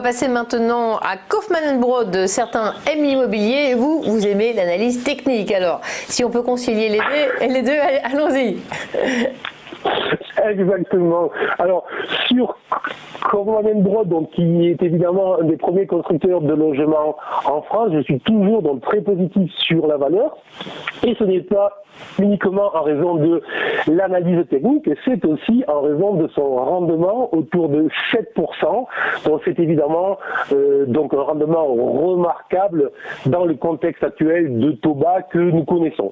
passer maintenant à Kaufmann & Broad. Certains aiment l'immobilier et vous aimez l'analyse technique. Alors, si on peut concilier les deux, allons-y. Exactement. Alors, sur Kaufmann & Broad, donc, qui est évidemment un des premiers constructeurs de logements en France, je suis toujours donc très positif sur la valeur. Et ce n'est pas uniquement en raison de l'analyse technique, c'est aussi en raison de son rendement autour de 7%. Donc c'est évidemment donc un rendement remarquable dans le contexte actuel de taux bas que nous connaissons.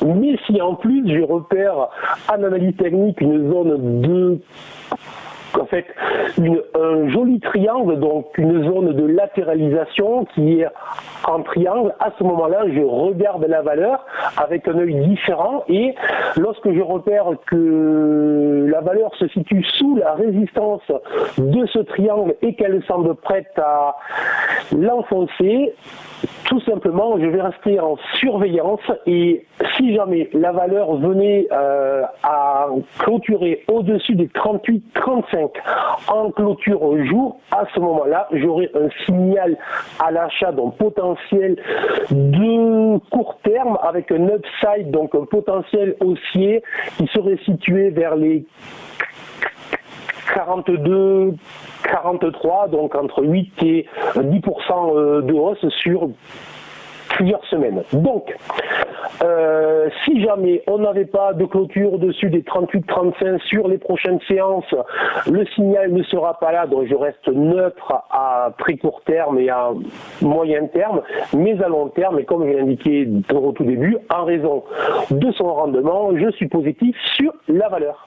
Mais si en plus je repère en analyse technique une zone de un joli triangle, donc une zone de latéralisation qui est en triangle, à ce moment-là, je regarde la valeur avec un œil différent et lorsque je repère que la valeur se situe sous la résistance de ce triangle et qu'elle semble prête à l'enfoncer, tout simplement, je vais rester en surveillance et si jamais la valeur venait à clôturer au-dessus des 38-35 en clôture au jour, à ce moment-là, j'aurai un signal à l'achat donc potentiel de court terme avec un upside, donc un potentiel haussier qui serait situé vers les 42, 43, donc entre 8 et 10% de hausse sur plusieurs semaines. Donc, si jamais on n'avait pas de clôture au-dessus des 38-35 sur les prochaines séances, le signal ne sera pas là, donc je reste neutre à très court terme et à moyen terme, mais à long terme, et comme je l'ai indiqué au tout début, en raison de son rendement, je suis positif sur la valeur.